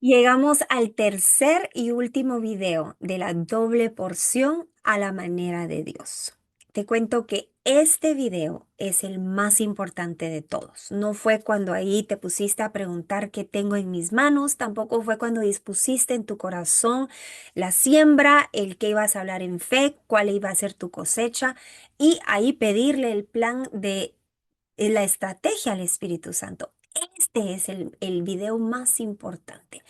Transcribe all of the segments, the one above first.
Llegamos al tercer y último video de la doble porción a la manera de Dios. Te cuento que este video es el más importante de todos. No fue cuando ahí te pusiste a preguntar qué tengo en mis manos, tampoco fue cuando dispusiste en tu corazón la siembra, el que ibas a hablar en fe, cuál iba a ser tu cosecha y ahí pedirle el plan de la estrategia al Espíritu Santo. Este es el video más importante.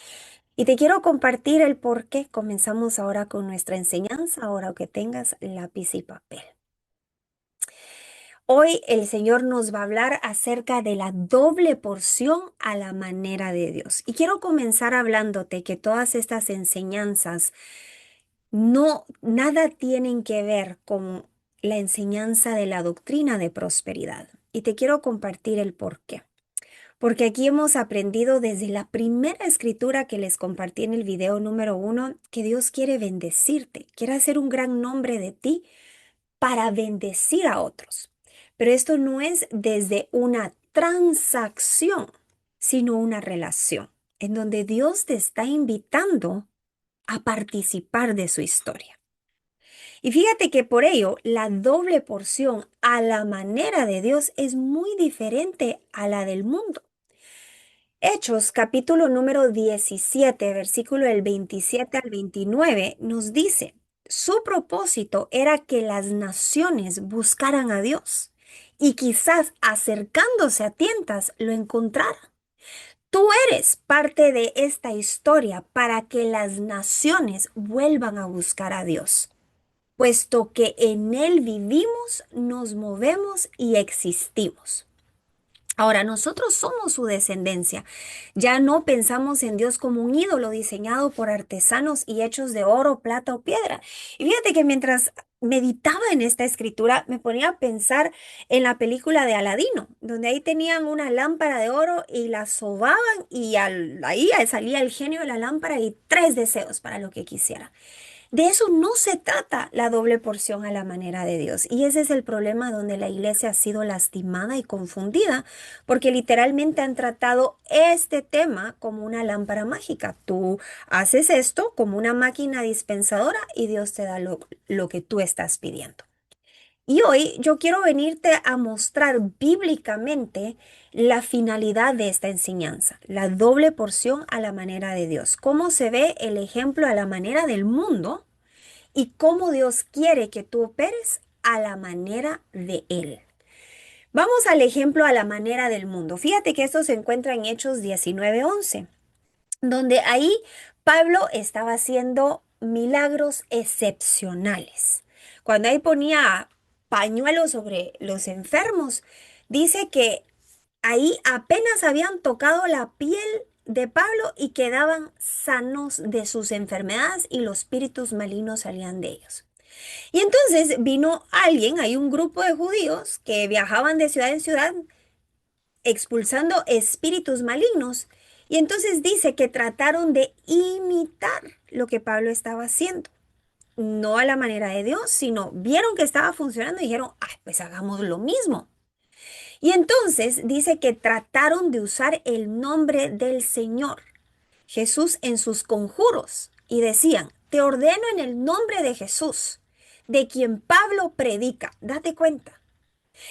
Y te quiero compartir el por qué. Comenzamos ahora con nuestra enseñanza, ahora que tengas lápiz y papel. Hoy el Señor nos va a hablar acerca de la doble porción a la manera de Dios. Y quiero comenzar hablándote que todas estas enseñanzas nada tienen que ver con la enseñanza de la doctrina de prosperidad. Y te quiero compartir el por qué. Porque aquí hemos aprendido desde la primera escritura que les compartí en el video número 1 que Dios quiere bendecirte, quiere hacer un gran nombre de ti para bendecir a otros. Pero esto no es desde una transacción, sino una relación en donde Dios te está invitando a participar de su historia. Y fíjate que por ello la doble porción a la manera de Dios es muy diferente a la del mundo. Hechos, capítulo número 17, versículo del 27 al 29, nos dice, su propósito era que las naciones buscaran a Dios y quizás acercándose a tientas lo encontraran. Tú eres parte de esta historia para que las naciones vuelvan a buscar a Dios, puesto que en Él vivimos, nos movemos y existimos. Ahora, nosotros somos su descendencia. Ya no pensamos en Dios como un ídolo diseñado por artesanos y hechos de oro, plata o piedra. Y fíjate que mientras meditaba en esta escritura, me ponía a pensar en la película de Aladino, donde ahí tenían una lámpara de oro y la sobaban y ahí salía el genio de la lámpara y tres deseos para lo que quisiera. De eso no se trata la doble porción a la manera de Dios. Y ese es el problema donde la iglesia ha sido lastimada y confundida, porque literalmente han tratado este tema como una lámpara mágica. Tú haces esto como una máquina dispensadora y Dios te da lo que tú estás pidiendo. Y hoy yo quiero venirte a mostrar bíblicamente la finalidad de esta enseñanza, la doble porción a la manera de Dios, cómo se ve el ejemplo a la manera del mundo y cómo Dios quiere que tú operes a la manera de Él. Vamos al ejemplo a la manera del mundo. Fíjate que esto se encuentra en Hechos 19:11, donde ahí Pablo estaba haciendo milagros excepcionales. Cuando ahí ponía pañuelos sobre los enfermos, dice que ahí apenas habían tocado la piel de Pablo y quedaban sanos de sus enfermedades y los espíritus malignos salían de ellos. Y entonces vino alguien, hay un grupo de judíos que viajaban de ciudad en ciudad expulsando espíritus malignos. Y entonces dice que trataron de imitar lo que Pablo estaba haciendo. No a la manera de Dios, sino vieron que estaba funcionando y dijeron, ah, pues hagamos lo mismo. Y entonces dice que trataron de usar el nombre del Señor Jesús en sus conjuros y decían, te ordeno en el nombre de Jesús, de quien Pablo predica. Date cuenta.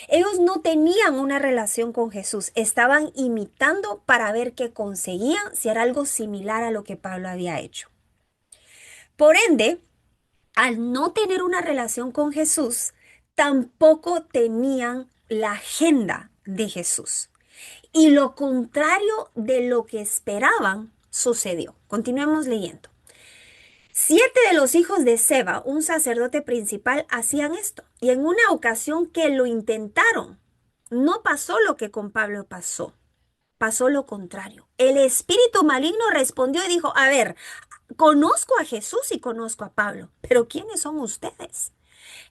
Ellos no tenían una relación con Jesús, estaban imitando para ver qué conseguían, si era algo similar a lo que Pablo había hecho. Por ende, al no tener una relación con Jesús, tampoco tenían la agenda de Jesús. Y lo contrario de lo que esperaban sucedió. Continuemos leyendo. 7 de los hijos de Seba, un sacerdote principal, hacían esto. Y en una ocasión que lo intentaron, no pasó lo que con Pablo pasó. Pasó lo contrario. El espíritu maligno respondió y dijo, a ver, conozco a Jesús y conozco a Pablo, pero ¿quiénes son ustedes?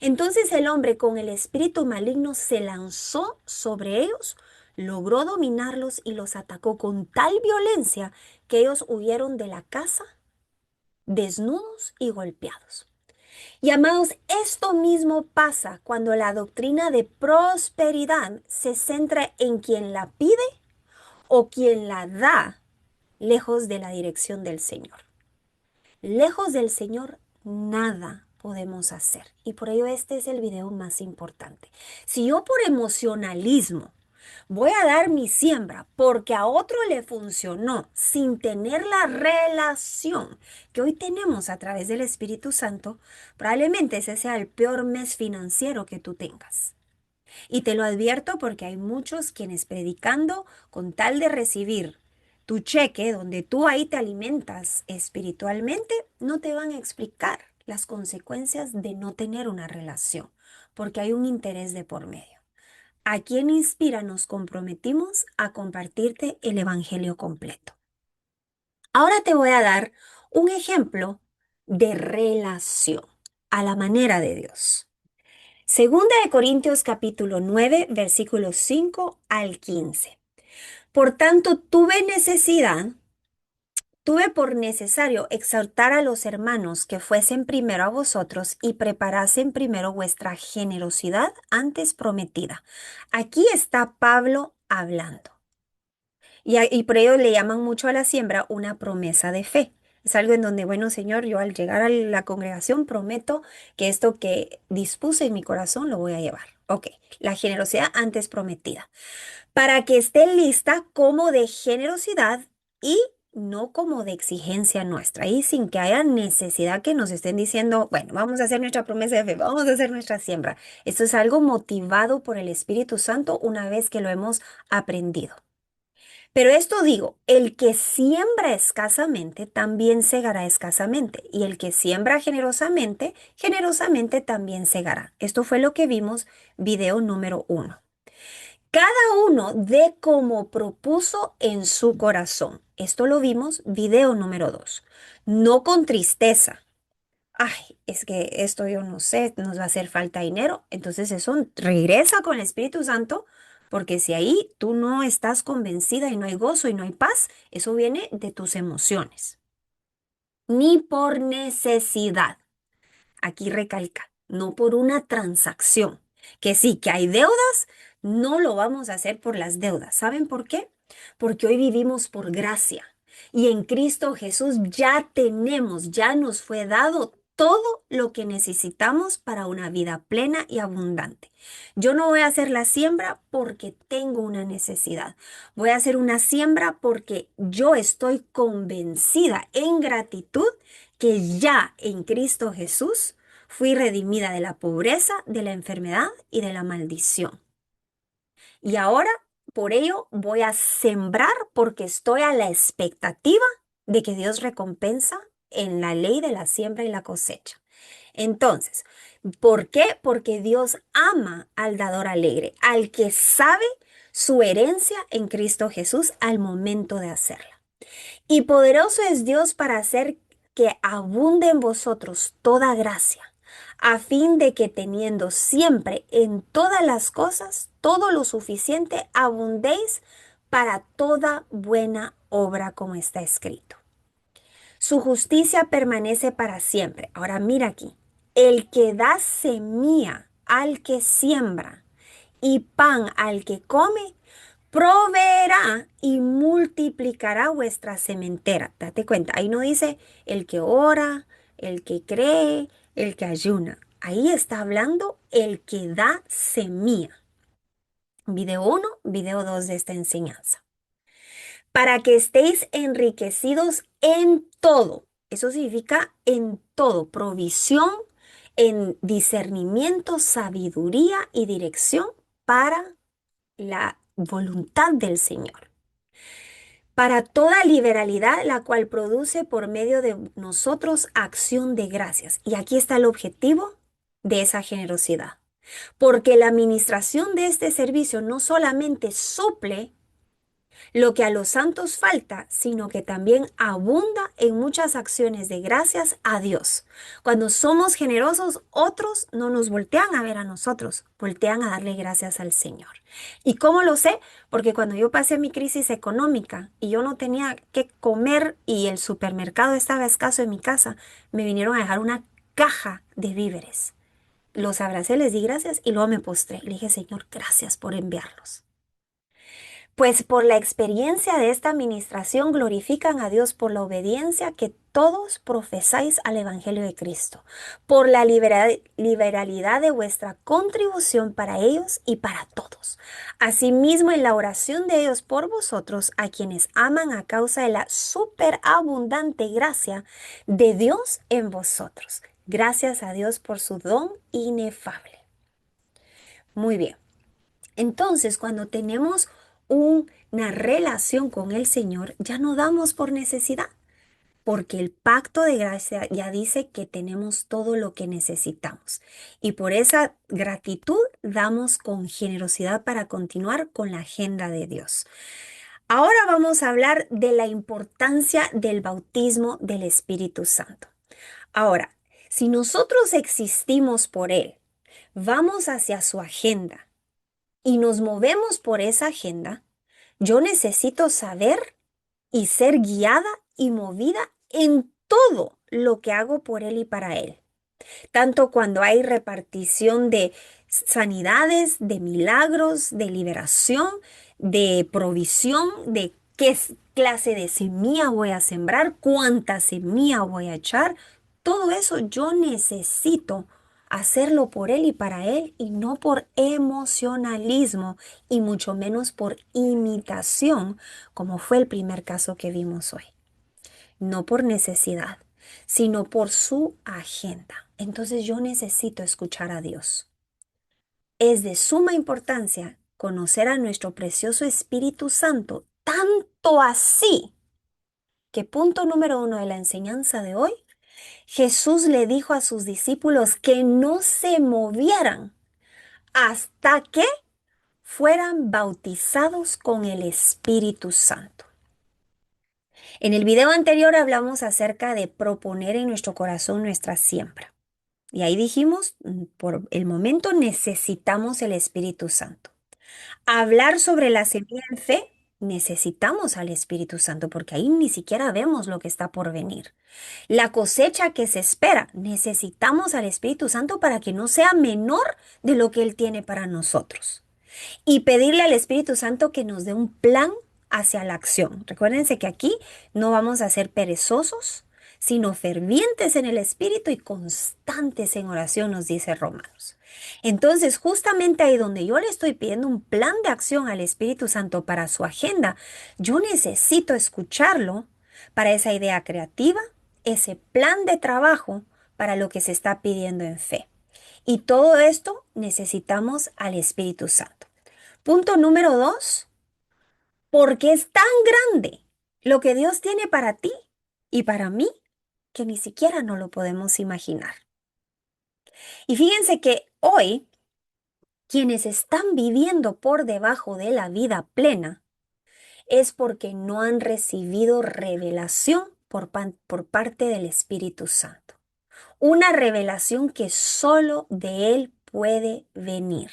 Entonces el hombre con el espíritu maligno se lanzó sobre ellos, logró dominarlos y los atacó con tal violencia que ellos huyeron de la casa desnudos y golpeados. Y amados, esto mismo pasa cuando la doctrina de prosperidad se centra en quien la pide o quien la da lejos de la dirección del Señor. Lejos del Señor, nada podemos hacer. Y por ello este es el video más importante. Si yo por emocionalismo voy a dar mi siembra porque a otro le funcionó sin tener la relación que hoy tenemos a través del Espíritu Santo, probablemente ese sea el peor mes financiero que tú tengas. Y te lo advierto porque hay muchos quienes predicando con tal de recibir tu cheque, donde tú ahí te alimentas espiritualmente, no te van a explicar las consecuencias de no tener una relación, porque hay un interés de por medio. Aquí en Inspira nos comprometimos a compartirte el Evangelio completo. Ahora te voy a dar un ejemplo de relación a la manera de Dios. Segunda de Corintios capítulo 9, versículos 5 al 15. Por tanto, tuve por necesario exhortar a los hermanos que fuesen primero a vosotros y preparasen primero vuestra generosidad antes prometida. Aquí está Pablo hablando. Y por ello le llaman mucho a la siembra una promesa de fe. Es algo en donde, bueno, Señor, yo al llegar a la congregación prometo que esto que dispuse en mi corazón lo voy a llevar. Ok, la generosidad antes prometida. Para que esté lista como de generosidad y no como de exigencia nuestra. Y sin que haya necesidad que nos estén diciendo, bueno, vamos a hacer nuestra promesa de fe, vamos a hacer nuestra siembra. Esto es algo motivado por el Espíritu Santo una vez que lo hemos aprendido. Pero esto digo, el que siembra escasamente también segará escasamente, y el que siembra generosamente, generosamente también segará. Esto fue lo que vimos, video número 1. Cada uno dé como propuso en su corazón. Esto lo vimos, video número 2. No con tristeza. Ay, es que esto yo no sé, nos va a hacer falta dinero. Entonces eso regresa con el Espíritu Santo, porque si ahí tú no estás convencida y no hay gozo y no hay paz, eso viene de tus emociones. Ni por necesidad. Aquí recalca, no por una transacción. Que sí, que hay deudas, no lo vamos a hacer por las deudas. ¿Saben por qué? Porque hoy vivimos por gracia. Y en Cristo Jesús ya tenemos, ya nos fue dado todo lo que necesitamos para una vida plena y abundante. Yo no voy a hacer la siembra porque tengo una necesidad. Voy a hacer una siembra porque yo estoy convencida en gratitud que ya en Cristo Jesús fui redimida de la pobreza, de la enfermedad y de la maldición. Y ahora, por ello, voy a sembrar porque estoy a la expectativa de que Dios recompensa en la ley de la siembra y la cosecha. Entonces, ¿por qué? Porque Dios ama al dador alegre, al que sabe su herencia en Cristo Jesús al momento de hacerla. Y poderoso es Dios para hacer que abunde en vosotros toda gracia, a fin de que teniendo siempre en todas las cosas todo lo suficiente, abundéis para toda buena obra, como está escrito. Su justicia permanece para siempre. Ahora mira aquí, el que da semilla al que siembra y pan al que come, proveerá y multiplicará vuestra sementera. Date cuenta, ahí no dice el que ora, el que cree, el que ayuna. Ahí está hablando el que da semilla. Video 1, video 2 de esta enseñanza. Para que estéis enriquecidos en todo. Eso significa en todo, provisión, en discernimiento, sabiduría y dirección para la voluntad del Señor, para toda liberalidad, la cual produce por medio de nosotros acción de gracias. Y aquí está el objetivo de esa generosidad, porque la administración de este servicio no solamente suple lo que a los santos falta, sino que también abunda en muchas acciones de gracias a Dios. Cuando somos generosos, otros no nos voltean a ver a nosotros, voltean a darle gracias al Señor. ¿Y cómo lo sé? Porque cuando yo pasé mi crisis económica y yo no tenía que comer y el supermercado estaba escaso en mi casa, me vinieron a dejar una caja de víveres. Los abracé, les di gracias y luego me postré. Le dije, Señor, gracias por enviarlos. Pues por la experiencia de esta administración glorifican a Dios por la obediencia que todos profesáis al Evangelio de Cristo, por la liberalidad de vuestra contribución para ellos y para todos. Asimismo, en la oración de ellos por vosotros, a quienes aman a causa de la superabundante gracia de Dios en vosotros. Gracias a Dios por su don inefable. Muy bien. Entonces, cuando tenemos una relación con el Señor, ya no damos por necesidad, porque el pacto de gracia ya dice que tenemos todo lo que necesitamos. Y por esa gratitud damos con generosidad para continuar con la agenda de Dios. Ahora vamos a hablar de la importancia del bautismo del Espíritu Santo. Ahora, si nosotros existimos por Él, vamos hacia su agenda y nos movemos por esa agenda, yo necesito saber y ser guiada y movida en todo lo que hago por Él y para Él. Tanto cuando hay repartición de sanidades, de milagros, de liberación, de provisión, de qué clase de semilla voy a sembrar, cuánta semilla voy a echar. Todo eso yo necesito hacerlo por Él y para Él y no por emocionalismo y mucho menos por imitación, como fue el primer caso que vimos hoy. No por necesidad, sino por su agenda. Entonces yo necesito escuchar a Dios. Es de suma importancia conocer a nuestro precioso Espíritu Santo, tanto así que punto número 1 de la enseñanza de hoy, Jesús le dijo a sus discípulos que no se movieran hasta que fueran bautizados con el Espíritu Santo. En el video anterior hablamos acerca de proponer en nuestro corazón nuestra siembra. Y ahí dijimos, por el momento necesitamos el Espíritu Santo. Hablar sobre la semilla en fe, necesitamos al Espíritu Santo porque ahí ni siquiera vemos lo que está por venir. La cosecha que se espera, necesitamos al Espíritu Santo para que no sea menor de lo que Él tiene para nosotros. Y pedirle al Espíritu Santo que nos dé un plan hacia la acción. Recuérdense que aquí no vamos a ser perezosos, sino fervientes en el Espíritu y constantes en oración, nos dice Romanos. Entonces, justamente ahí donde yo le estoy pidiendo un plan de acción al Espíritu Santo para su agenda, yo necesito escucharlo para esa idea creativa, ese plan de trabajo para lo que se está pidiendo en fe. Y todo esto necesitamos al Espíritu Santo. Punto número 2, porque es tan grande lo que Dios tiene para ti y para mí que ni siquiera no lo podemos imaginar. Y fíjense que hoy quienes están viviendo por debajo de la vida plena es porque no han recibido revelación por parte del Espíritu Santo. Una revelación que solo de Él puede venir.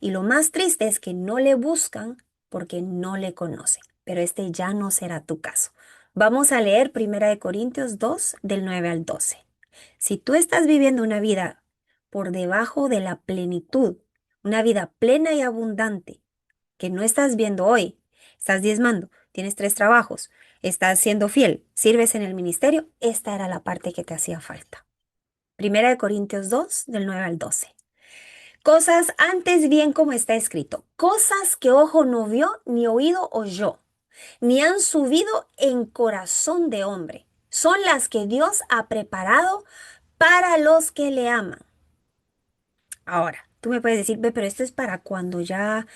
Y lo más triste es que no le buscan porque no le conocen. Pero este ya no será tu caso. Vamos a leer 1 Corintios 2, del 9 al 12. Si tú estás viviendo una vida por debajo de la plenitud, una vida plena y abundante, que no estás viendo hoy, estás diezmando, tienes 3 trabajos, estás siendo fiel, sirves en el ministerio, esta era la parte que te hacía falta. 1 Corintios 2, del 9 al 12. Cosas antes bien como está escrito, cosas que ojo no vio, ni oído oyó, ni han subido en corazón de hombre. Son las que Dios ha preparado para los que le aman. Ahora, tú me puedes decir, ve, pero esto es para cuando ya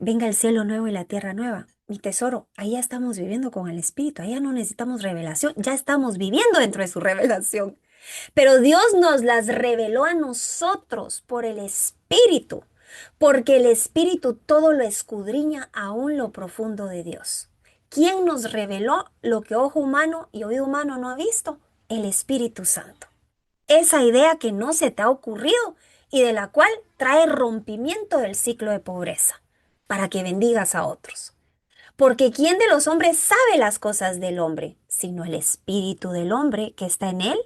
venga el cielo nuevo y la tierra nueva. Mi tesoro, ahí ya estamos viviendo con el Espíritu, ahí ya no necesitamos revelación, ya estamos viviendo dentro de su revelación. Pero Dios nos las reveló a nosotros por el Espíritu, porque el Espíritu todo lo escudriña aún lo profundo de Dios. ¿Quién nos reveló lo que ojo humano y oído humano no ha visto? El Espíritu Santo. Esa idea que no se te ha ocurrido y de la cual trae rompimiento del ciclo de pobreza, para que bendigas a otros. Porque ¿quién de los hombres sabe las cosas del hombre, sino el espíritu del hombre que está en él?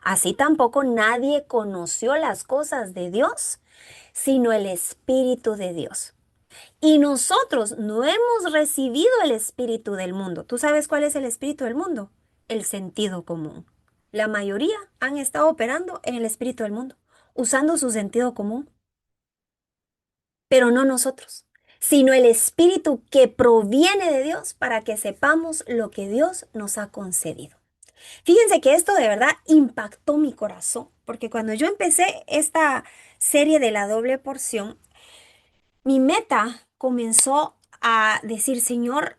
Así tampoco nadie conoció las cosas de Dios, sino el Espíritu de Dios. Y nosotros no hemos recibido el espíritu del mundo. ¿Tú sabes cuál es el espíritu del mundo? El sentido común. La mayoría han estado operando en el espíritu del mundo, usando su sentido común, pero no nosotros, sino el espíritu que proviene de Dios para que sepamos lo que Dios nos ha concedido. Fíjense que esto de verdad impactó mi corazón, porque cuando yo empecé esta serie de la doble porción, mi meta comenzó a decir, Señor,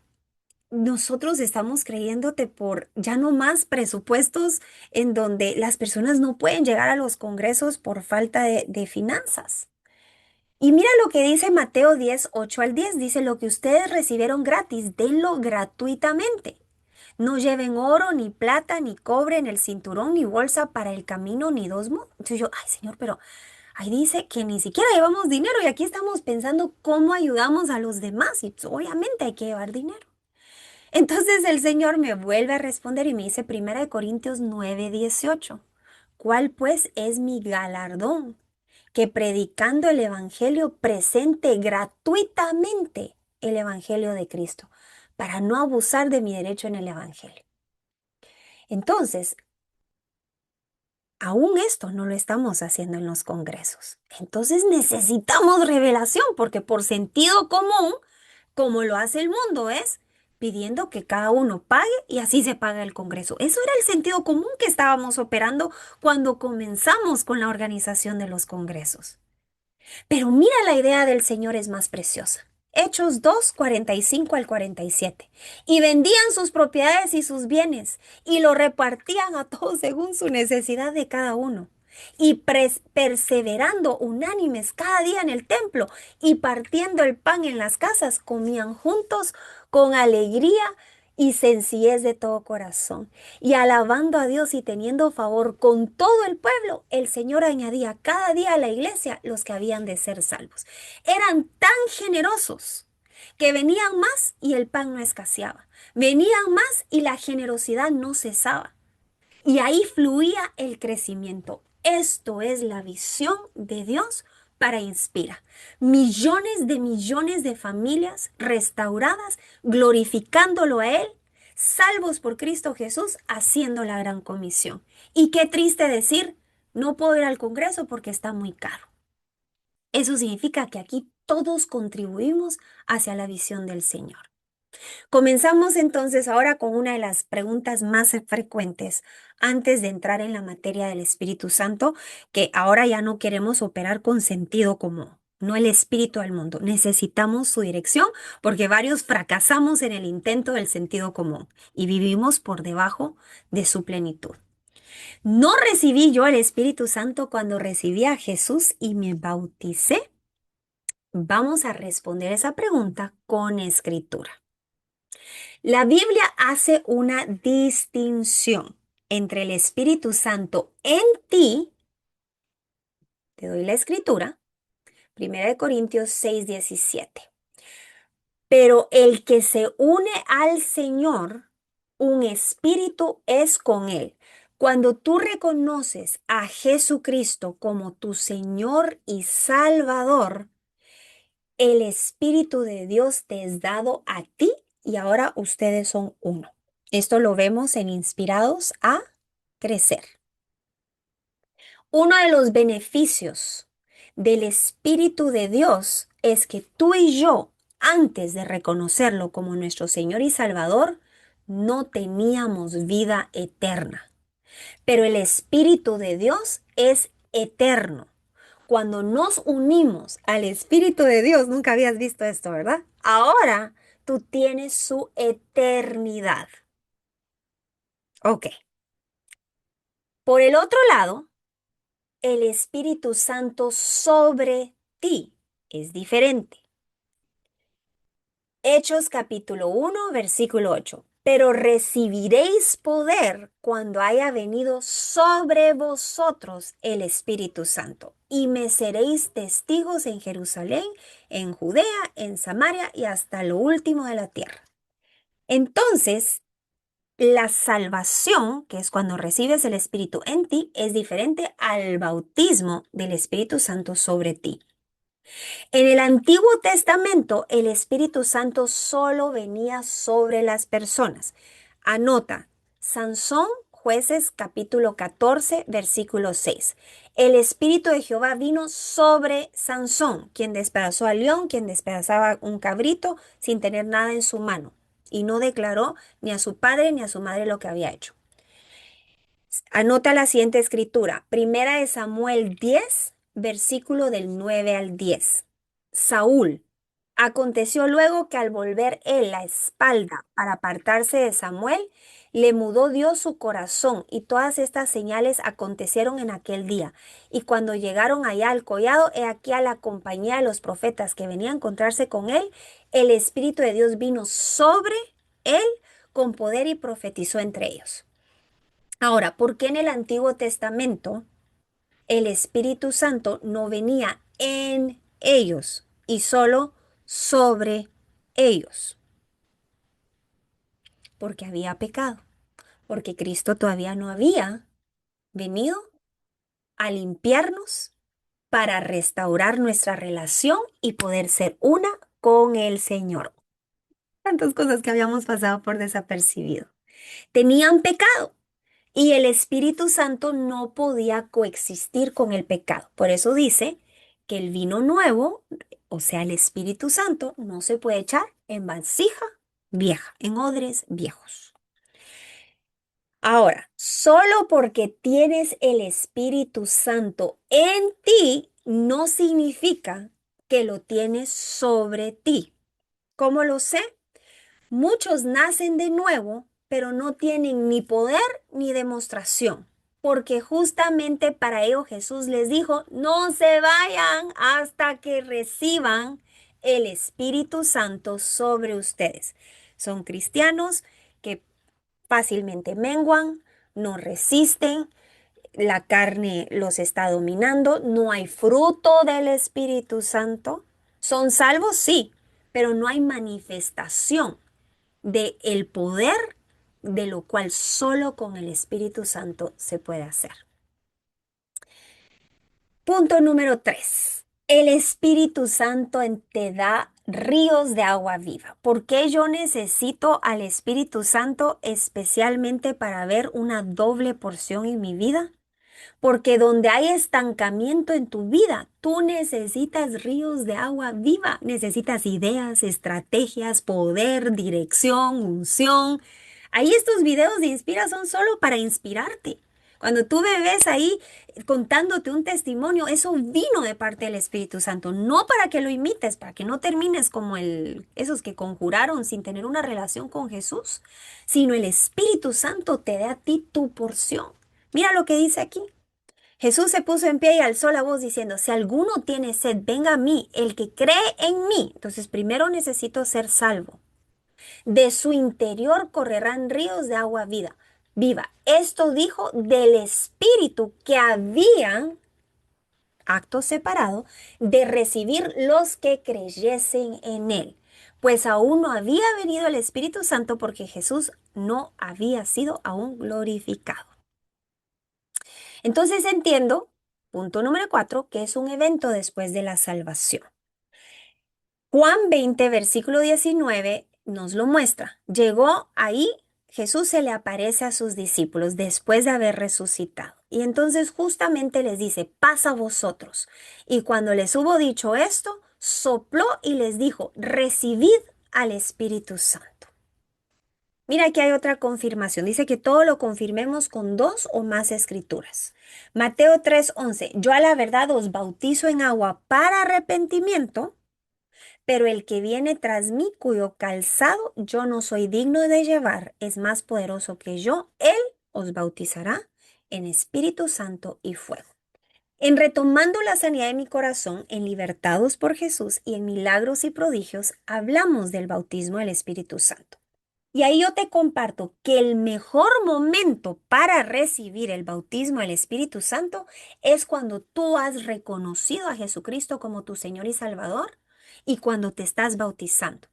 nosotros estamos creyéndote por ya no más presupuestos en donde las personas no pueden llegar a los congresos por falta de finanzas. Y mira lo que dice Mateo 10, 8 al 10. Dice, lo que ustedes recibieron gratis, denlo gratuitamente. No lleven oro, ni plata, ni cobre en el cinturón, ni bolsa para el camino, ni dos modos. Entonces yo, ay Señor, pero ahí dice que ni siquiera llevamos dinero y aquí estamos pensando cómo ayudamos a los demás y pues, obviamente hay que llevar dinero. Entonces el Señor me vuelve a responder y me dice 1 Corintios 9, 18. ¿Cuál pues es mi galardón? Que predicando el Evangelio presente gratuitamente el Evangelio de Cristo, para no abusar de mi derecho en el Evangelio. Entonces, aún esto no lo estamos haciendo en los congresos. Entonces necesitamos revelación, porque por sentido común, como lo hace el mundo, es pidiendo que cada uno pague y así se paga el congreso. Eso era el sentido común que estábamos operando cuando comenzamos con la organización de los congresos. Pero mira, la idea del Señor es más preciosa. Hechos 2, 45 al 47. Y vendían sus propiedades y sus bienes y lo repartían a todos según su necesidad de cada uno. Y perseverando unánimes cada día en el templo y partiendo el pan en las casas, comían juntos con alegría y sencillez de todo corazón. Y alabando a Dios y teniendo favor con todo el pueblo, el Señor añadía cada día a la iglesia los que habían de ser salvos. Eran tan generosos que venían más y el pan no escaseaba. Venían más y la generosidad no cesaba. Y ahí fluía el crecimiento. Esto es la visión de Dios para Inspira. Millones de familias restauradas, glorificándolo a Él, salvos por Cristo Jesús, haciendo la gran comisión. Y qué triste decir, no puedo ir al Congreso porque está muy caro. Eso significa que aquí todos contribuimos hacia la visión del Señor. Comenzamos entonces ahora con una de las preguntas más frecuentes antes de entrar en la materia del Espíritu Santo, que ahora ya no queremos operar con sentido común, no el espíritu al mundo. Necesitamos su dirección porque varios fracasamos en el intento del sentido común y vivimos por debajo de su plenitud. ¿No recibí yo el Espíritu Santo cuando recibí a Jesús y me bauticé? Vamos a responder esa pregunta con escritura. La Biblia hace una distinción entre el Espíritu Santo en ti, te doy la escritura, 1 Corintios 6, 17. Pero el que se une al Señor, un espíritu es con él. Cuando tú reconoces a Jesucristo como tu Señor y Salvador, el Espíritu de Dios te es dado a ti y ahora ustedes son uno. Esto lo vemos en Inspirados a Crecer. Uno de los beneficios del Espíritu de Dios es que tú y yo, antes de reconocerlo como nuestro Señor y Salvador, no teníamos vida eterna. Pero el Espíritu de Dios es eterno. Cuando nos unimos al Espíritu de Dios, nunca habías visto esto, ¿verdad? Ahora tú tienes su eternidad. Ok. Por el otro lado, el Espíritu Santo sobre ti es diferente. Hechos capítulo 1, versículo 8. Pero recibiréis poder cuando haya venido sobre vosotros el Espíritu Santo, y me seréis testigos en Jerusalén, en Judea, en Samaria y hasta lo último de la tierra. Entonces, la salvación, que es cuando recibes el Espíritu en ti, es diferente al bautismo del Espíritu Santo sobre ti. En el Antiguo Testamento, el Espíritu Santo solo venía sobre las personas. Anota, Sansón, Jueces capítulo 14, versículo 6. El Espíritu de Jehová vino sobre Sansón, quien despedazó al león, quien despedazaba un cabrito sin tener nada en su mano, y no declaró ni a su padre ni a su madre lo que había hecho. Anota la siguiente escritura, Primera de Samuel 10, versículo del 9 al 10. Saúl. Aconteció luego que al volver él la espalda para apartarse de Samuel, le mudó Dios su corazón, y todas estas señales acontecieron en aquel día. Y cuando llegaron allá al collado, he aquí a la compañía de los profetas que venían a encontrarse con él, el Espíritu de Dios vino sobre él con poder y profetizó entre ellos. Ahora, ¿por qué en el Antiguo Testamento el Espíritu Santo no venía en ellos y solo sobre ellos? Porque había pecado, porque Cristo todavía no había venido a limpiarnos para restaurar nuestra relación y poder ser una con el Señor. Tantas cosas que habíamos pasado por desapercibido. Tenían pecado. Y el Espíritu Santo no podía coexistir con el pecado. Por eso dice que el vino nuevo, o sea, el Espíritu Santo, no se puede echar en vasija vieja, en odres viejos. Ahora, solo porque tienes el Espíritu Santo en ti, no significa que lo tienes sobre ti. ¿Cómo lo sé? Muchos nacen de nuevo, pero no tienen ni poder ni demostración, porque justamente para ello Jesús les dijo, no se vayan hasta que reciban el Espíritu Santo sobre ustedes. Son cristianos que fácilmente menguan, no resisten, la carne los está dominando, no hay fruto del Espíritu Santo. Son salvos, sí, pero no hay manifestación de el poder de lo cual solo con el Espíritu Santo se puede hacer. Punto número 3. El Espíritu Santo te da ríos de agua viva. ¿Por qué yo necesito al Espíritu Santo especialmente para ver una doble porción en mi vida? Porque donde hay estancamiento en tu vida, tú necesitas ríos de agua viva, necesitas ideas, estrategias, poder, dirección, unción. Ahí estos videos de Inspira son solo para inspirarte. Cuando tú me ves ahí contándote un testimonio, eso vino de parte del Espíritu Santo, no para que lo imites, para que no termines como esos que conjuraron sin tener una relación con Jesús, sino el Espíritu Santo te da a ti tu porción. Mira lo que dice aquí. Jesús se puso en pie y alzó la voz diciendo, si alguno tiene sed, venga a mí, el que cree en mí. Entonces, primero necesito ser salvo. De su interior correrán ríos de agua viva. Esto dijo del Espíritu que había, acto separado, de recibir los que creyesen en él. Pues aún no había venido el Espíritu Santo porque Jesús no había sido aún glorificado. Entonces entiendo, punto número 4, que es un evento después de la salvación. Juan 20, versículo 19, nos lo muestra. Llegó ahí, Jesús se le aparece a sus discípulos después de haber resucitado. Y entonces justamente les dice, pasa a vosotros. Y cuando les hubo dicho esto, sopló y les dijo, recibid al Espíritu Santo. Mira, aquí hay otra confirmación. Dice que todo lo confirmemos con dos o más escrituras. Mateo 3:11. Yo a la verdad os bautizo en agua para arrepentimiento, pero el que viene tras mí, cuyo calzado yo no soy digno de llevar, es más poderoso que yo. Él os bautizará en Espíritu Santo y fuego. En retomando la sanidad de mi corazón, en Libertados por Jesús y en Milagros y Prodigios, hablamos del bautismo del Espíritu Santo. Y ahí yo te comparto que el mejor momento para recibir el bautismo del Espíritu Santo es cuando tú has reconocido a Jesucristo como tu Señor y Salvador y cuando te estás bautizando.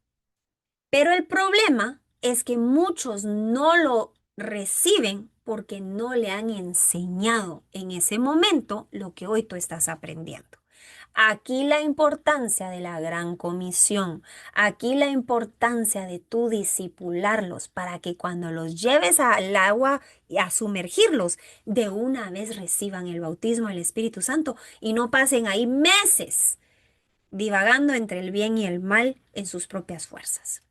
Pero el problema es que muchos no lo reciben porque no le han enseñado en ese momento lo que hoy tú estás aprendiendo. Aquí la importancia de la gran comisión, aquí la importancia de tú disipularlos para que cuando los lleves al agua y a sumergirlos, de una vez reciban el bautismo del Espíritu Santo y no pasen ahí meses divagando entre el bien y el mal en sus propias fuerzas.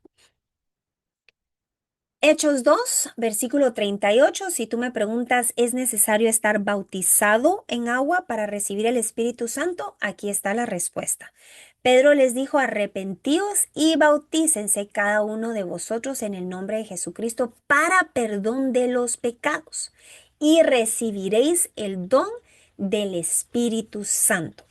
Hechos 2, versículo 38. Si tú me preguntas, ¿es necesario estar bautizado en agua para recibir el Espíritu Santo? Aquí está la respuesta. Pedro les dijo, arrepentíos y bautícense cada uno de vosotros en el nombre de Jesucristo para perdón de los pecados y recibiréis el don del Espíritu Santo.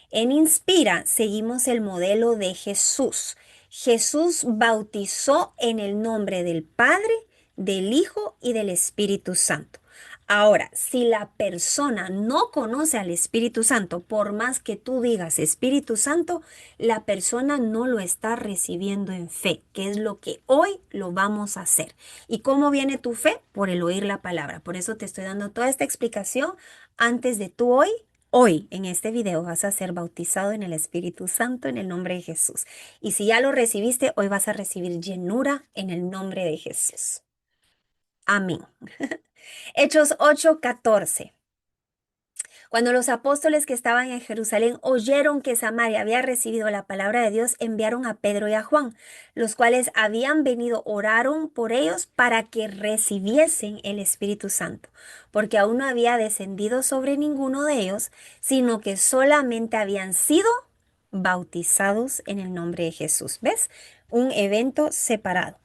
En Inspira seguimos el modelo de Jesús. Jesús bautizó en el nombre del Padre, del Hijo y del Espíritu Santo. Ahora, si la persona no conoce al Espíritu Santo, por más que tú digas Espíritu Santo, la persona no lo está recibiendo en fe, que es lo que hoy lo vamos a hacer. ¿Y cómo viene tu fe? Por el oír la palabra. Por eso te estoy dando toda esta explicación antes de tú Hoy en este video vas a ser bautizado en el Espíritu Santo en el nombre de Jesús. Y si ya lo recibiste, hoy vas a recibir llenura en el nombre de Jesús. Amén. Hechos 8:14. Cuando los apóstoles que estaban en Jerusalén oyeron que Samaria había recibido la palabra de Dios, enviaron a Pedro y a Juan, los cuales habían venido, oraron por ellos para que recibiesen el Espíritu Santo, porque aún no había descendido sobre ninguno de ellos, sino que solamente habían sido bautizados en el nombre de Jesús. ¿Ves? Un evento separado.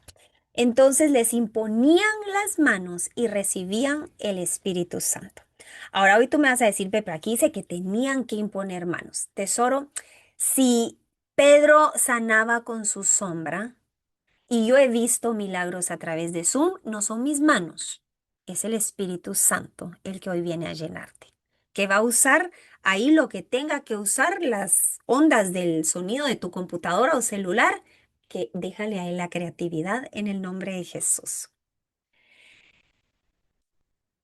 Entonces les imponían las manos y recibían el Espíritu Santo. Ahora hoy tú me vas a decir, Pepe, aquí dice que tenían que imponer manos. Tesoro, si Pedro sanaba con su sombra y yo he visto milagros a través de Zoom, no son mis manos, es el Espíritu Santo el que hoy viene a llenarte, que va a usar ahí lo que tenga que usar, las ondas del sonido de tu computadora o celular, que déjale a él la creatividad en el nombre de Jesús.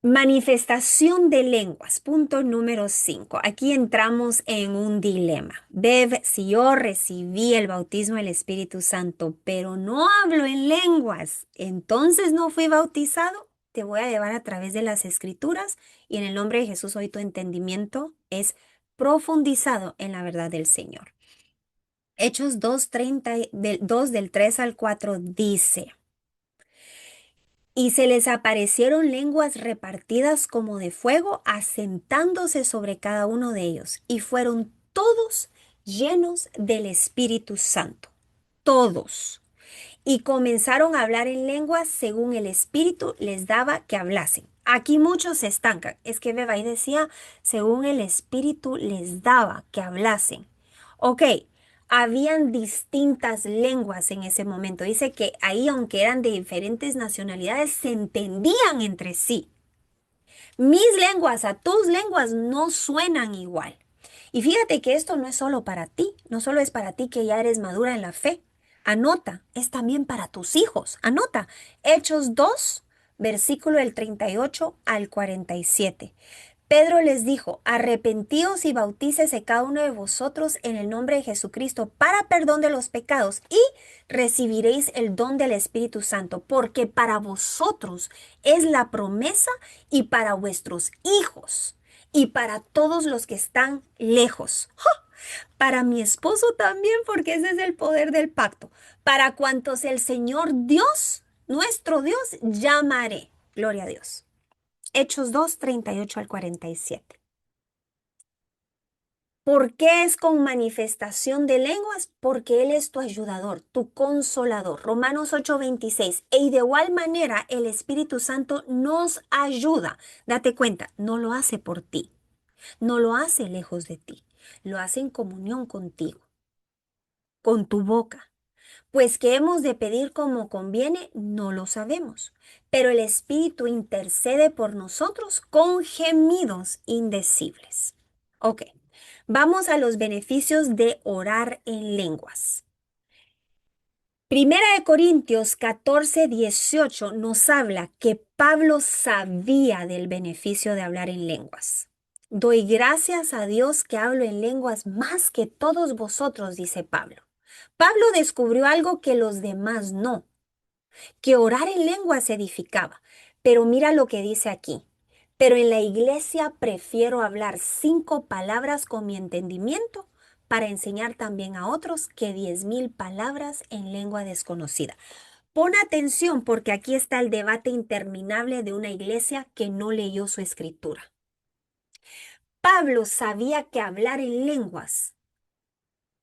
Manifestación de lenguas, punto número 5. Aquí entramos en un dilema. Bev, si yo recibí el bautismo del Espíritu Santo, pero no hablo en lenguas, entonces no fui bautizado. Te voy a llevar a través de las Escrituras y en el nombre de Jesús hoy tu entendimiento es profundizado en la verdad del Señor. Hechos 2:30, 2 del 3 al 4 dice. Y se les aparecieron lenguas repartidas como de fuego, asentándose sobre cada uno de ellos, y fueron todos llenos del Espíritu Santo. Todos. Y comenzaron a hablar en lenguas según el Espíritu les daba que hablasen. Aquí muchos se estancan. Es que Beba ahí decía, según el Espíritu les daba que hablasen. Ok, habían distintas lenguas en ese momento. Dice que ahí, aunque eran de diferentes nacionalidades, se entendían entre sí. Mis lenguas a tus lenguas no suenan igual. Y fíjate que esto no es solo para ti, no solo es para ti que ya eres madura en la fe. Anota, es también para tus hijos. Anota, Hechos 2, versículo del 38 al 47. Pedro les dijo, arrepentíos y bautícese cada uno de vosotros en el nombre de Jesucristo para perdón de los pecados y recibiréis el don del Espíritu Santo, porque para vosotros es la promesa y para vuestros hijos y para todos los que están lejos. ¡Ja! Para mi esposo también, porque ese es el poder del pacto. Para cuantos el Señor Dios, nuestro Dios, llamaré. Gloria a Dios. Hechos 2, 38 al 47. ¿Por qué es con manifestación de lenguas? Porque Él es tu ayudador, tu consolador. Romanos 8:26. Y de igual manera el Espíritu Santo nos ayuda. Date cuenta, no lo hace por ti, no lo hace lejos de ti, lo hace en comunión contigo, con tu boca. Pues que hemos de pedir como conviene, no lo sabemos, pero el Espíritu intercede por nosotros con gemidos indecibles. Ok, vamos a los beneficios de orar en lenguas. Primera de Corintios 14:18 nos habla que Pablo sabía del beneficio de hablar en lenguas. Doy gracias a Dios que hablo en lenguas más que todos vosotros, dice Pablo. Pablo descubrió algo que los demás no, que orar en lenguas edificaba. Pero mira lo que dice aquí. Pero en la iglesia prefiero hablar 5 palabras con mi entendimiento para enseñar también a otros que 10.000 palabras en lengua desconocida. Pon atención porque aquí está el debate interminable de una iglesia que no leyó su escritura. Pablo sabía que hablar en lenguas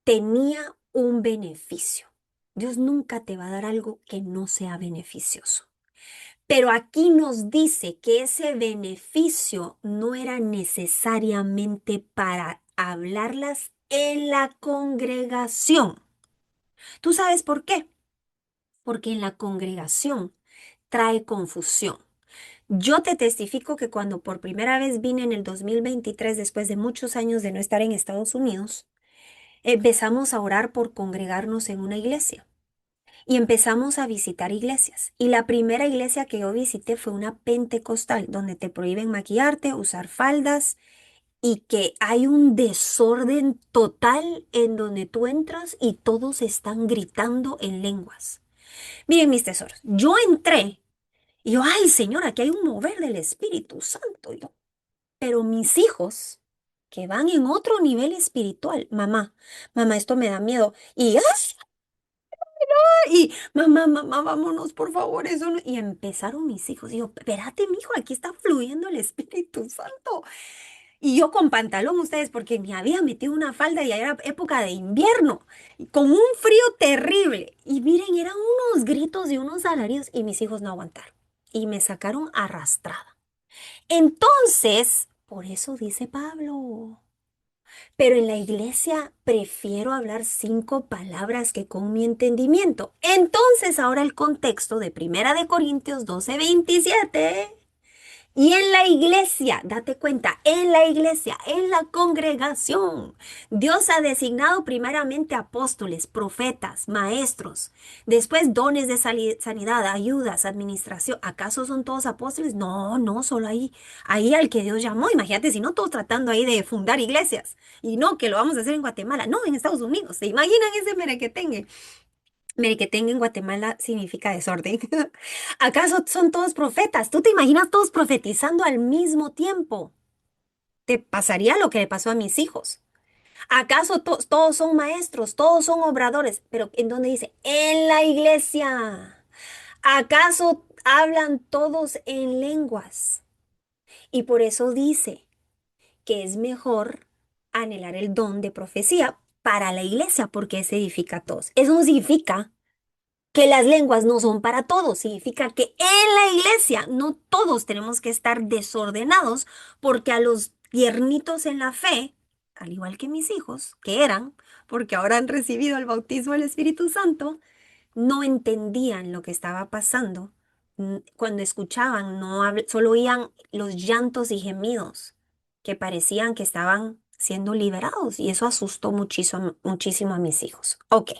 tenía un beneficio. Dios nunca te va a dar algo que no sea beneficioso. Pero aquí nos dice que ese beneficio no era necesariamente para hablarlas en la congregación. ¿Tú sabes por qué? Porque en la congregación trae confusión. Yo te testifico que cuando por primera vez vine en el 2023, después de muchos años de no estar en Estados Unidos, empezamos a orar por congregarnos en una iglesia y empezamos a visitar iglesias. Y la primera iglesia que yo visité fue una pentecostal, donde te prohíben maquillarte, usar faldas y que hay un desorden total en donde tú entras y todos están gritando en lenguas. Miren mis tesoros, yo entré y yo, ay Señor, aquí hay un mover del Espíritu Santo. Pero mis hijos, que van en otro nivel espiritual, mamá, esto me da miedo. Y mamá, vámonos, por favor, eso no. Y empezaron mis hijos. Y yo, espérate, mijo, aquí está fluyendo el Espíritu Santo. Y yo con pantalón, ustedes, porque me había metido una falda y ya era época de invierno, y con un frío terrible. Y miren, eran unos gritos y unos alaridos, y mis hijos no aguantaron. Y me sacaron arrastrada. Entonces, por eso dice Pablo. Pero en la iglesia prefiero hablar 5 palabras que con mi entendimiento. Entonces, ahora el contexto de Primera de Corintios 12:27. Y en la iglesia, date cuenta, en la iglesia, en la congregación, Dios ha designado primeramente apóstoles, profetas, maestros, después dones de sanidad, ayudas, administración. ¿Acaso son todos apóstoles? No, no, solo ahí al que Dios llamó. Imagínate, si no todos tratando ahí de fundar iglesias. Y no, que lo vamos a hacer en Guatemala, no, en Estados Unidos. ¿Se imaginan ese merequetengue? Merequetengue en Guatemala significa desorden. ¿Acaso son todos profetas? ¿Tú te imaginas todos profetizando al mismo tiempo? Te pasaría lo que le pasó a mis hijos. ¿Acaso todos son maestros? Todos son obradores. Pero ¿en dónde dice? En la iglesia. ¿Acaso hablan todos en lenguas? Y por eso dice que es mejor anhelar el don de profecía para la iglesia, porque se edifica a todos. Eso no significa que las lenguas no son para todos. Significa que en la iglesia no todos tenemos que estar desordenados, porque a los tiernitos en la fe, al igual que mis hijos, que eran, porque ahora han recibido el bautismo del Espíritu Santo, no entendían lo que estaba pasando. Cuando escuchaban, no solo oían los llantos y gemidos que parecían que estaban siendo liberados, y eso asustó muchísimo, muchísimo a mis hijos. Ok,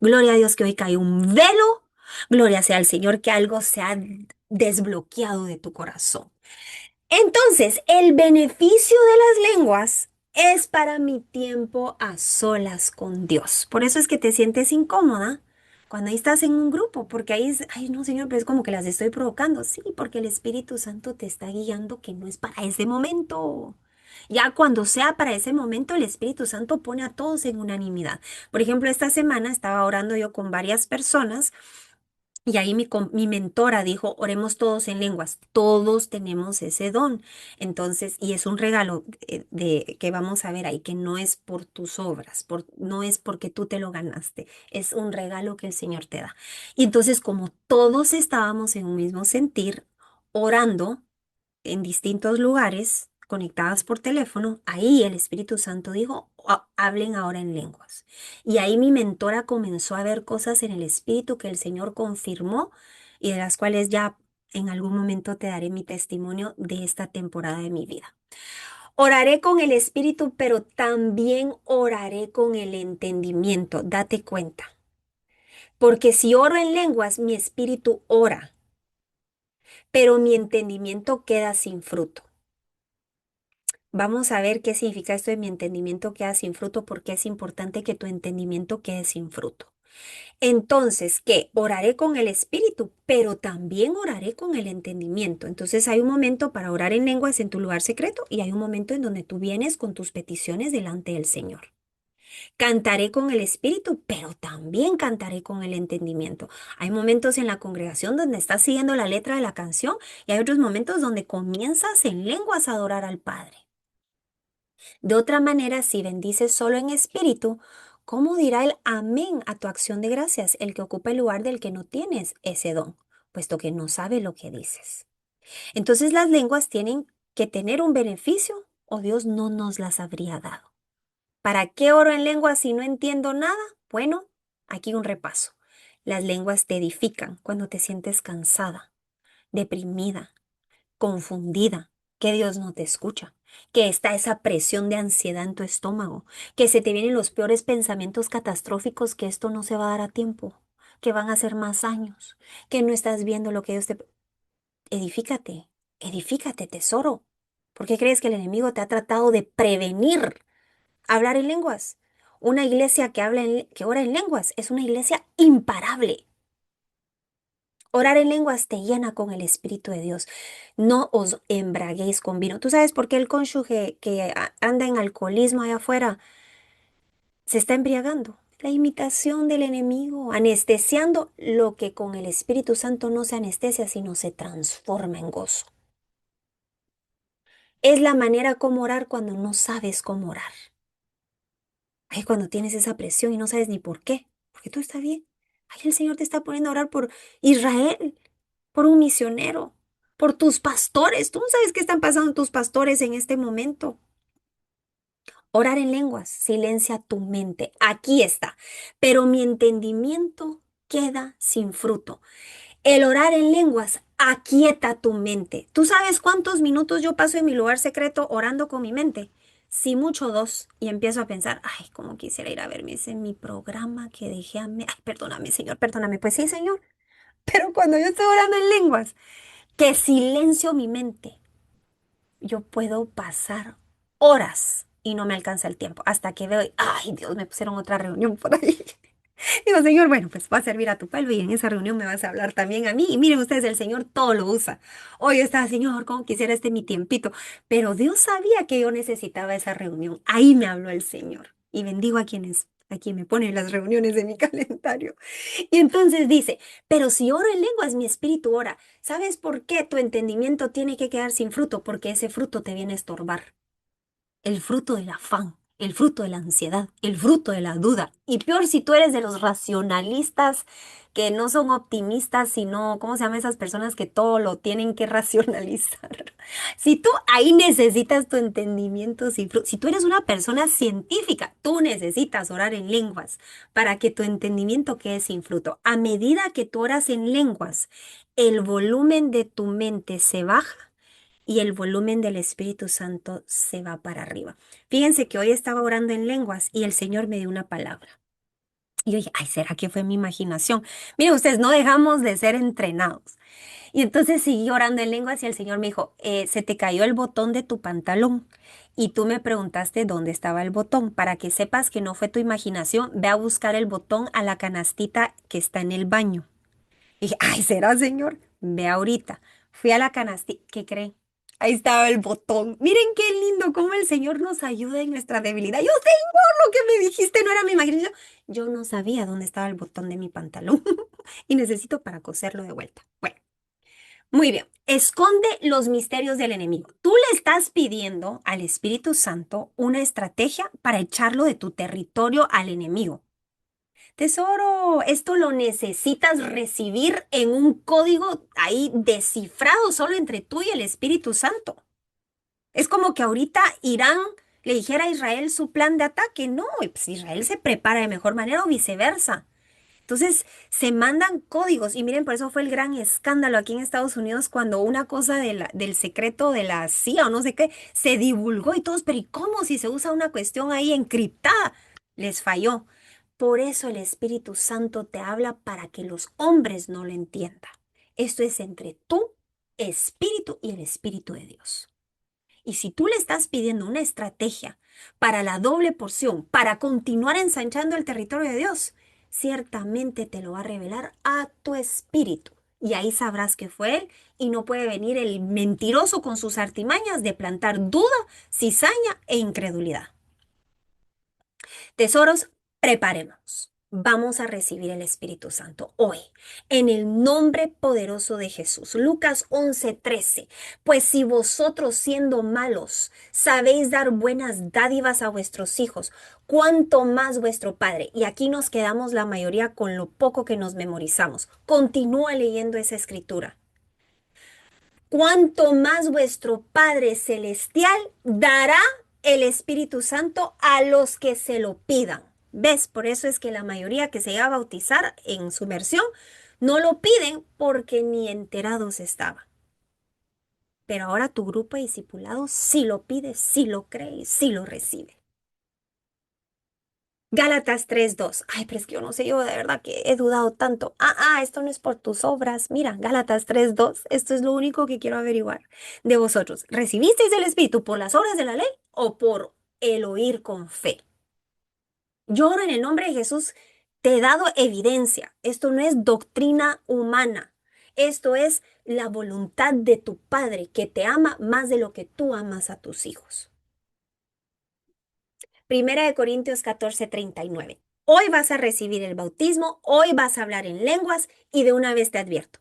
gloria a Dios que hoy cae un velo, gloria sea al Señor que algo se ha desbloqueado de tu corazón. Entonces, el beneficio de las lenguas es para mi tiempo a solas con Dios. Por eso es que te sientes incómoda cuando ahí estás en un grupo, porque ahí es, ay no, Señor, pero es como que las estoy provocando. Sí, porque el Espíritu Santo te está guiando que no es para ese momento. Ya cuando sea para ese momento, el Espíritu Santo pone a todos en unanimidad. Por ejemplo, esta semana estaba orando yo con varias personas y ahí mi mentora dijo, oremos todos en lenguas, todos tenemos ese don. Entonces, y es un regalo que vamos a ver ahí, que no es por tus obras, no es porque tú te lo ganaste, es un regalo que el Señor te da. Y entonces, como todos estábamos en un mismo sentir, orando, en distintos lugares, conectadas por teléfono, ahí el Espíritu Santo dijo, Hablen ahora en lenguas". Y ahí mi mentora comenzó a ver cosas en el Espíritu que el Señor confirmó y de las cuales ya en algún momento te daré mi testimonio de esta temporada de mi vida. Oraré con el Espíritu, pero también oraré con el entendimiento. Date cuenta. Porque si oro en lenguas, mi espíritu ora, pero mi entendimiento queda sin fruto. Vamos a ver qué significa esto de mi entendimiento queda sin fruto, porque es importante que tu entendimiento quede sin fruto. Entonces, ¿qué? Oraré con el espíritu, pero también oraré con el entendimiento. Entonces hay un momento para orar en lenguas en tu lugar secreto y hay un momento en donde tú vienes con tus peticiones delante del Señor. Cantaré con el espíritu, pero también cantaré con el entendimiento. Hay momentos en la congregación donde estás siguiendo la letra de la canción y hay otros momentos donde comienzas en lenguas a adorar al Padre. De otra manera, si bendices solo en espíritu, ¿cómo dirá el amén a tu acción de gracias, el que ocupa el lugar del que no tienes ese don, puesto que no sabe lo que dices? Entonces las lenguas tienen que tener un beneficio o Dios no nos las habría dado. ¿Para qué oro en lenguas si no entiendo nada? Bueno, aquí un repaso. Las lenguas te edifican cuando te sientes cansada, deprimida, confundida, que Dios no te escucha, que está esa presión de ansiedad en tu estómago, que se te vienen los peores pensamientos catastróficos, que esto no se va a dar a tiempo, que van a ser más años, que no estás viendo lo que Dios te... Edifícate, edifícate, tesoro. ¿Por qué crees que el enemigo te ha tratado de prevenir hablar en lenguas? Una iglesia que que ora en lenguas es una iglesia imparable. Orar en lenguas te llena con el Espíritu de Dios. No os embraguéis con vino. ¿Tú sabes por qué el cónyuge que anda en alcoholismo allá afuera se está embriagando? La imitación del enemigo, anestesiando lo que con el Espíritu Santo no se anestesia, sino se transforma en gozo. Es la manera como orar cuando no sabes cómo orar. Ay, cuando tienes esa presión y no sabes ni por qué, porque todo está bien. Ay, el Señor te está poniendo a orar por Israel, por un misionero, por tus pastores. Tú no sabes qué están pasando tus pastores en este momento. Orar en lenguas, silencia tu mente. Aquí está. Pero mi entendimiento queda sin fruto. El orar en lenguas aquieta tu mente. ¿Tú sabes cuántos minutos yo paso en mi lugar secreto orando con mi mente? Si mucho dos, y empiezo a pensar, ay, cómo quisiera ir a verme ese mi programa que dejé a me... Ay, perdóname, Señor, perdóname. Pues sí, Señor. Pero cuando yo estoy orando en lenguas, que silencio mi mente, yo puedo pasar horas y no me alcanza el tiempo hasta que veo, ay, Dios, me pusieron otra reunión por ahí. Digo, Señor, bueno, pues va a servir a tu pueblo y en esa reunión me vas a hablar también a mí. Y miren ustedes, el Señor todo lo usa. Hoy está, Señor, como quisiera mi tiempito. Pero Dios sabía que yo necesitaba esa reunión. Ahí me habló el Señor. Y bendigo a quien me pone las reuniones de mi calendario. Y entonces dice, pero si oro en lenguas, mi espíritu ora. ¿Sabes por qué tu entendimiento tiene que quedar sin fruto? Porque ese fruto te viene a estorbar. El fruto del afán, el fruto de la ansiedad, el fruto de la duda. Y peor si tú eres de los racionalistas que no son optimistas, sino, ¿cómo se llaman esas personas que todo lo tienen que racionalizar? Si tú ahí necesitas tu entendimiento, si tú eres una persona científica, tú necesitas orar en lenguas para que tu entendimiento quede sin fruto. A medida que tú oras en lenguas, el volumen de tu mente se baja y el volumen del Espíritu Santo se va para arriba. Fíjense que hoy estaba orando en lenguas y el Señor me dio una palabra. Y yo dije, ay, ¿será que fue mi imaginación? Miren ustedes, no dejamos de ser entrenados. Y entonces seguí orando en lenguas y el Señor me dijo, se te cayó el botón de tu pantalón. Y tú me preguntaste dónde estaba el botón. Para que sepas que no fue tu imaginación, ve a buscar el botón a la canastita que está en el baño. Y dije, ay, ¿será, Señor? Ve ahorita. Fui a la canastita. ¿Qué creen? Ahí estaba el botón. Miren qué lindo cómo el Señor nos ayuda en nuestra debilidad. Yo, Señor, lo que me dijiste no era mi imaginación. Yo no sabía dónde estaba el botón de mi pantalón y necesito para coserlo de vuelta. Bueno, muy bien. Esconde los misterios del enemigo. Tú le estás pidiendo al Espíritu Santo una estrategia para echarlo de tu territorio al enemigo. Tesoro, esto lo necesitas recibir en un código ahí descifrado solo entre tú y el Espíritu Santo. Es como que ahorita Irán le dijera a Israel su plan de ataque. No, y pues Israel se prepara de mejor manera o viceversa. Entonces se mandan códigos y miren, por eso fue el gran escándalo aquí en Estados Unidos cuando una cosa del secreto de la CIA o no sé qué se divulgó y todos, pero ¿y cómo si se usa una cuestión ahí encriptada? Les falló. Por eso el Espíritu Santo te habla para que los hombres no lo entiendan. Esto es entre tú, espíritu y el Espíritu de Dios. Y si tú le estás pidiendo una estrategia para la doble porción, para continuar ensanchando el territorio de Dios, ciertamente te lo va a revelar a tu espíritu. Y ahí sabrás que fue Él y no puede venir el mentiroso con sus artimañas de plantar duda, cizaña e incredulidad. Tesoros, preparémonos. Vamos a recibir el Espíritu Santo hoy, en el nombre poderoso de Jesús. Lucas 11:13. Pues si vosotros siendo malos sabéis dar buenas dádivas a vuestros hijos, cuánto más vuestro Padre. Y aquí nos quedamos la mayoría con lo poco que nos memorizamos. Continúa leyendo esa escritura. Cuanto más vuestro Padre Celestial dará el Espíritu Santo a los que se lo pidan. ¿Ves? Por eso es que la mayoría que se iba a bautizar en sumersión no lo piden porque ni enterados estaban. Pero ahora tu grupo de discipulados sí lo pide, sí lo cree, sí lo recibe. Gálatas 3:2. Ay, pero es que yo no sé, yo de verdad que he dudado tanto. Esto no es por tus obras. Mira, Gálatas 3:2. Esto es lo único que quiero averiguar de vosotros. ¿Recibisteis el Espíritu por las obras de la ley o por el oír con fe? Yo ahora en el nombre de Jesús te he dado evidencia. Esto no es doctrina humana. Esto es la voluntad de tu Padre que te ama más de lo que tú amas a tus hijos. Primera de Corintios 14:39. Hoy vas a recibir el bautismo, hoy vas a hablar en lenguas y de una vez te advierto,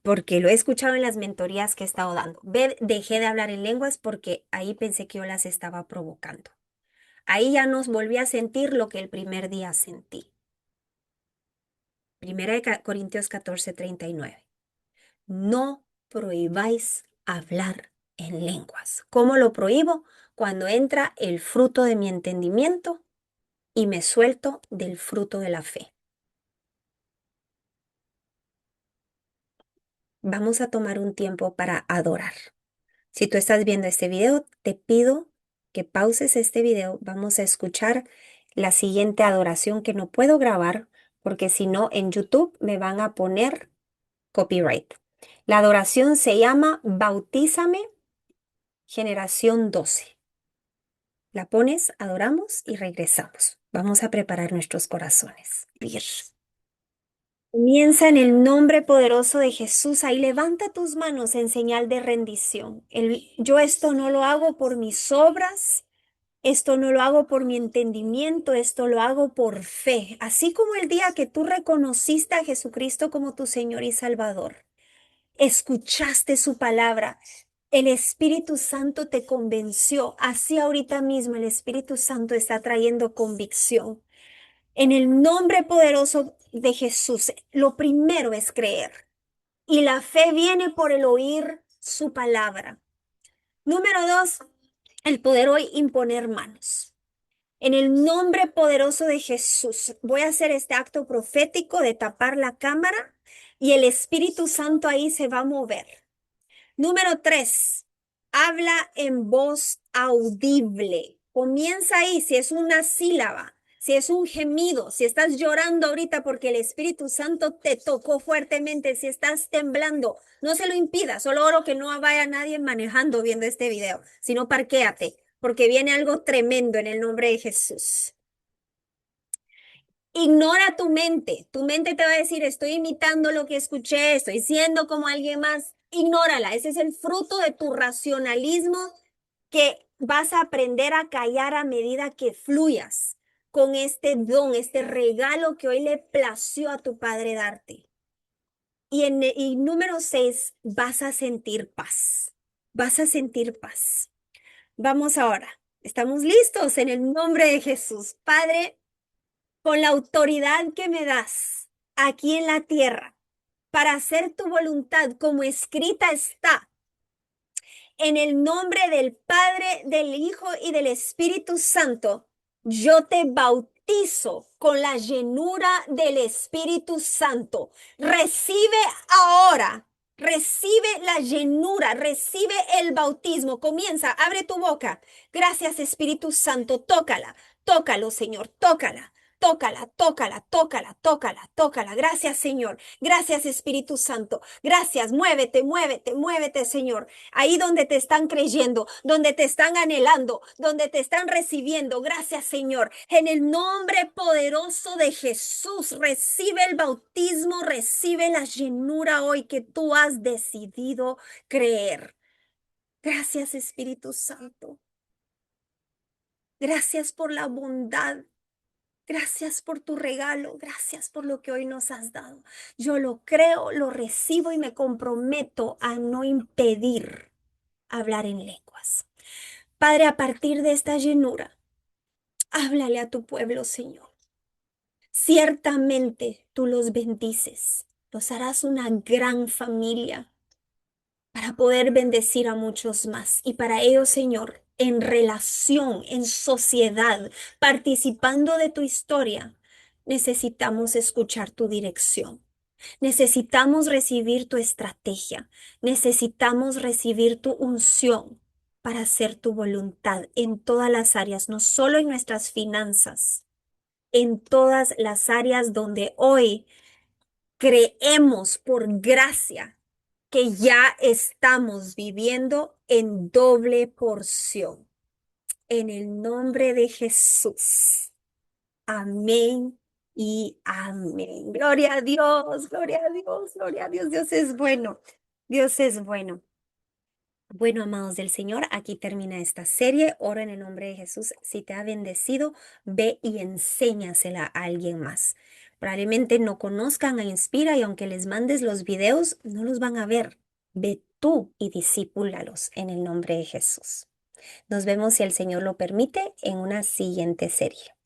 porque lo he escuchado en las mentorías que he estado dando. Dejé de hablar en lenguas porque ahí pensé que yo las estaba provocando. Ahí ya nos volví a sentir lo que el primer día sentí. Primera de Corintios 14:39. No prohibáis hablar en lenguas. ¿Cómo lo prohíbo? Cuando entra el fruto de mi entendimiento y me suelto del fruto de la fe. Vamos a tomar un tiempo para adorar. Si tú estás viendo este video, te pido que pauses este video. Vamos a escuchar la siguiente adoración que no puedo grabar porque si no en YouTube me van a poner copyright. La adoración se llama Bautízame Generación 12. La pones, adoramos y regresamos. Vamos a preparar nuestros corazones. Comienza en el nombre poderoso de Jesús. Ahí levanta tus manos en señal de rendición. Yo esto no lo hago por mis obras, esto no lo hago por mi entendimiento, esto lo hago por fe. Así como el día que tú reconociste a Jesucristo como tu Señor y Salvador, escuchaste su palabra, el Espíritu Santo te convenció. Así ahorita mismo el Espíritu Santo está trayendo convicción. En el nombre poderoso de Jesús, lo primero es creer y la fe viene por el oír su palabra. Número 2, el poder hoy imponer manos. En el nombre poderoso de Jesús, voy a hacer este acto profético de tapar la cámara y el Espíritu Santo ahí se va a mover. Número 3, habla en voz audible. Comienza ahí, si es una sílaba, si es un gemido, si estás llorando ahorita porque el Espíritu Santo te tocó fuertemente, si estás temblando, no se lo impida. Solo oro que no vaya nadie manejando viendo este video, sino parquéate, porque viene algo tremendo en el nombre de Jesús. Ignora tu mente. Tu mente te va a decir, estoy imitando lo que escuché, estoy siendo como alguien más. Ignórala. Ese es el fruto de tu racionalismo que vas a aprender a callar a medida que fluyas con este don, este regalo que hoy le plació a tu Padre darte. Y número 6, vas a sentir paz. Vas a sentir paz. Vamos ahora. ¿Estamos listos? En el nombre de Jesús. Padre, con la autoridad que me das aquí en la tierra para hacer tu voluntad como escrita está, en el nombre del Padre, del Hijo y del Espíritu Santo, yo te bautizo con la llenura del Espíritu Santo. Recibe ahora. Recibe la llenura, recibe el bautismo. Comienza, abre tu boca. Gracias Espíritu Santo, tócala, tócalo Señor, tócala. tócala, tócala, tócala, tócala, tócala. Gracias, Señor. Gracias, Espíritu Santo. Gracias. Muévete, muévete, muévete, Señor. Ahí donde te están creyendo, donde te están anhelando, donde te están recibiendo. Gracias, Señor. En el nombre poderoso de Jesús, recibe el bautismo, recibe la llenura hoy que tú has decidido creer. Gracias, Espíritu Santo. Gracias por la bondad. Gracias por tu regalo. Gracias por lo que hoy nos has dado. Yo lo creo, lo recibo y me comprometo a no impedir hablar en lenguas. Padre, a partir de esta llenura, háblale a tu pueblo, Señor. Ciertamente tú los bendices. Los harás una gran familia para poder bendecir a muchos más. Y para ello, Señor, en relación, en sociedad, participando de tu historia, necesitamos escuchar tu dirección. Necesitamos recibir tu estrategia. Necesitamos recibir tu unción para hacer tu voluntad en todas las áreas, no solo en nuestras finanzas, en todas las áreas donde hoy creemos por gracia que ya estamos viviendo en doble porción. En el nombre de Jesús. Amén y amén. Gloria a Dios, gloria a Dios, gloria a Dios. Dios es bueno. Dios es bueno. Bueno, amados del Señor, aquí termina esta serie. Oro en el nombre de Jesús. Si te ha bendecido, ve y enséñasela a alguien más. Probablemente no conozcan a Inspira y aunque les mandes los videos, no los van a ver. Ve tú y discípulalos en el nombre de Jesús. Nos vemos, si el Señor lo permite, en una siguiente serie.